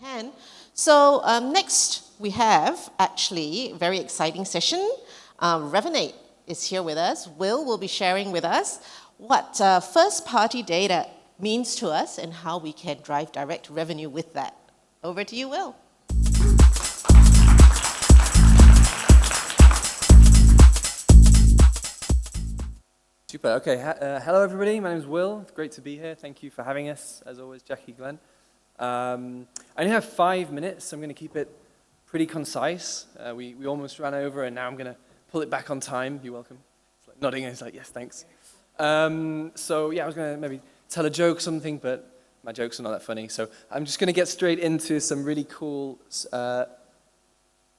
can. So next we have actually a very exciting session. Revenate is here with us. Will be sharing with us what first-party data means to us and how we can drive direct revenue with that. Over to you, Will. Super. Okay. Hello, everybody. My name is Will. It's great to be here. Thank you for having us, as always, Jackie, Glenn. I only have 5 minutes, so I'm going to keep it pretty concise. We almost ran over, and now I'm going to pull it back on time. You're welcome. It's like nodding, and it's like, yes, thanks. So, yeah, I was going to maybe tell a joke or something, but my jokes are not that funny. So I'm just going to get straight into some really cool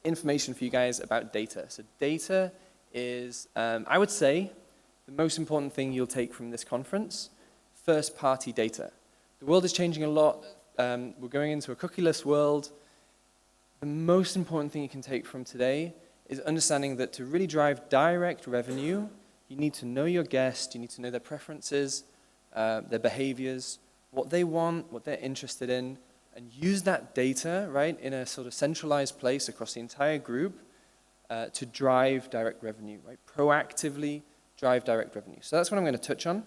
information for you guys about data. So data is, I would say, the most important thing you'll take from this conference, first-party data. The world is changing a lot. We're going into a cookieless world. The most important thing you can take from today is understanding that to really drive direct revenue, you need to know your guest, you need to know their preferences, their behaviors, what they want, what they're interested in, and use that data, right, in a sort of centralized place across the entire group to drive direct revenue, right, proactively drive direct revenue. So that's what I'm going to touch on.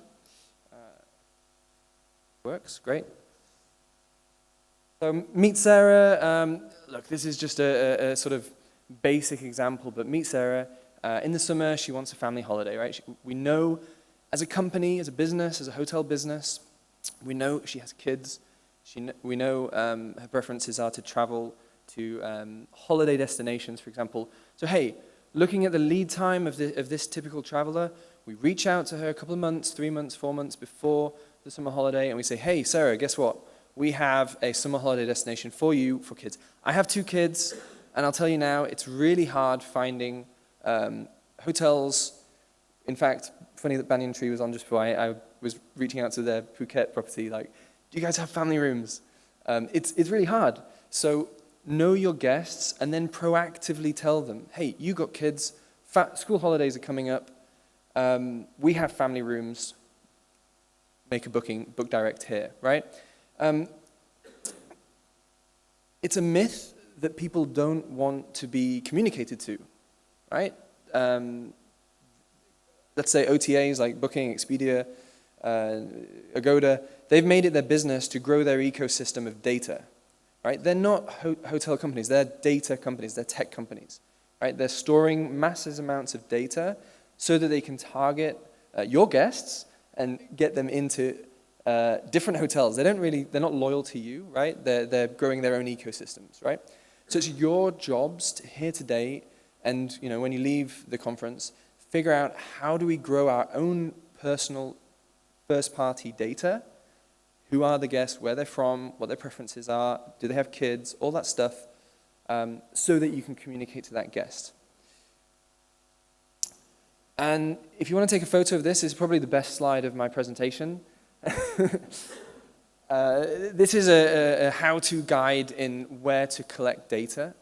Works, great. So meet Sarah. Look, this is just a sort of basic example, but meet Sarah. In the summer, she wants a family holiday, right? We know as a company, as a business, as a hotel business, we know she has kids. We know her preferences are to travel to holiday destinations, for example. So hey, looking at the lead time of this typical traveler, we reach out to her a couple of months, 3 months, 4 months before the summer holiday, and we say, hey, Sarah, guess what? We have a summer holiday destination for you for kids. I have 2 kids, and I'll tell you now, it's really hard finding hotels. In fact, funny that Banyan Tree was on just before I was reaching out to their Phuket property, like, do you guys have family rooms? It's really hard. So know your guests and then proactively tell them, hey, you got kids, school holidays are coming up, we have family rooms, make a booking, book direct here, right? It's a myth that people don't want to be communicated to, right? Let's say OTAs like Booking, Expedia, Agoda, they've made it their business to grow their ecosystem of data, right? They're not hotel companies, they're data companies, they're tech companies, right? They're storing massive amounts of data so that they can target your guests and get them into different hotels. They're not loyal to you, right? They're growing their own ecosystems, right? So it's your jobs here today, and when you leave the conference, figure out how do we grow our own personal first-party data. Who are the guests, where they're from, what their preferences are, do they have kids, all that stuff, so that you can communicate to that guest. And if you want to take a photo of this, it's probably the best slide of my presentation. This is a how-to guide in where to collect data.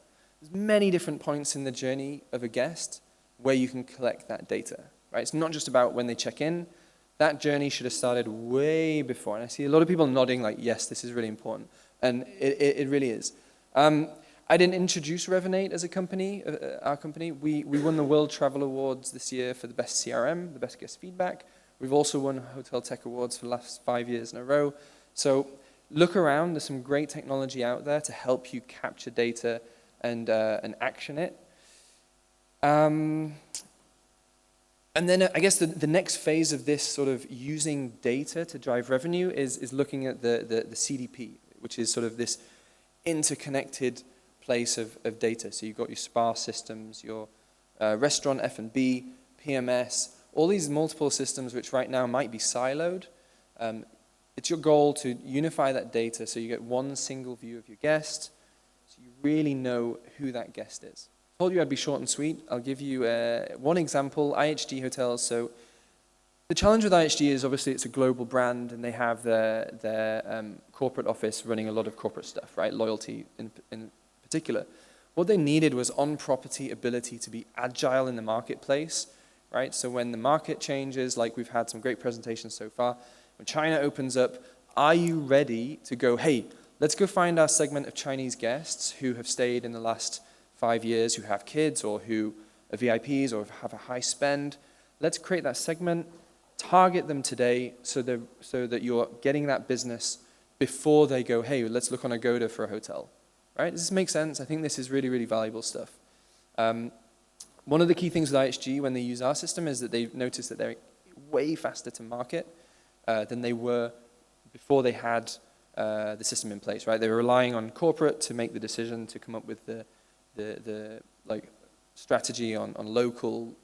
There's many different points in the journey of a guest where you can collect that data, right? It's not just about when they check in. That journey should have started way before. And I see a lot of people nodding like, yes, this is really important. And it really is. I didn't introduce Revenate as a company, our company. We won the World Travel Awards this year for the best CRM, the best guest feedback. We've also won Hotel Tech Awards for the last 5 years in a row. So look around. There's some great technology out there to help you capture data and action it. And then I guess the next phase of this sort of using data to drive revenue is looking at the CDP, which is sort of this interconnected place of data. So you've got your spa systems, your restaurant F&B, PMS, all these multiple systems which right now might be siloed. It's your goal to unify that data so you get one single view of your guest, so you really know who that guest is. I told you I'd be short and sweet. I'll give you one example, IHG Hotels. So the challenge with IHG is obviously it's a global brand and they have their corporate office running a lot of corporate stuff, right? Loyalty in particular. What they needed was on-property ability to be agile in the marketplace, right? So when the market changes, like we've had some great presentations so far, when China opens up, are you ready to go, hey, let's go find our segment of Chinese guests who have stayed in the last 5 years, who have kids or who are VIPs or have a high spend. Let's create that segment, target them today so that you're getting that business before they go, hey, let's look on Agoda for a hotel. Right? Does this make sense? I think this is really, really valuable stuff. One of the key things with IHG when they use our system is that they've noticed that they're way faster to market than they were before they had the system in place, right? They were relying on corporate to make the decision to come up with the like strategy on local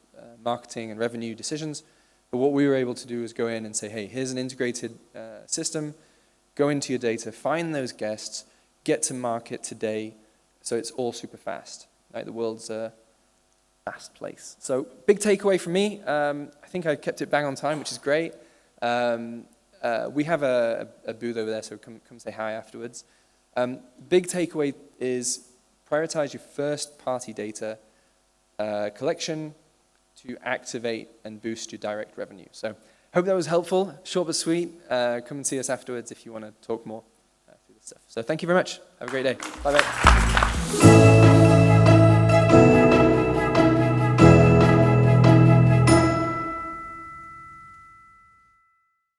marketing and revenue decisions. But what we were able to do is go in and say, hey, here's an integrated system. Go into your data, find those guests, get to market today, so it's all super fast. Right? The world's a fast place. So big takeaway for me. I think I kept it bang on time, which is great. We have a booth over there, so come say hi afterwards. Big takeaway is prioritize your first-party data collection to activate and boost your direct revenue. So hope that was helpful, short but sweet. Come and see us afterwards if you want to talk more through this stuff. So thank you very much. Have a great day. Bye-bye.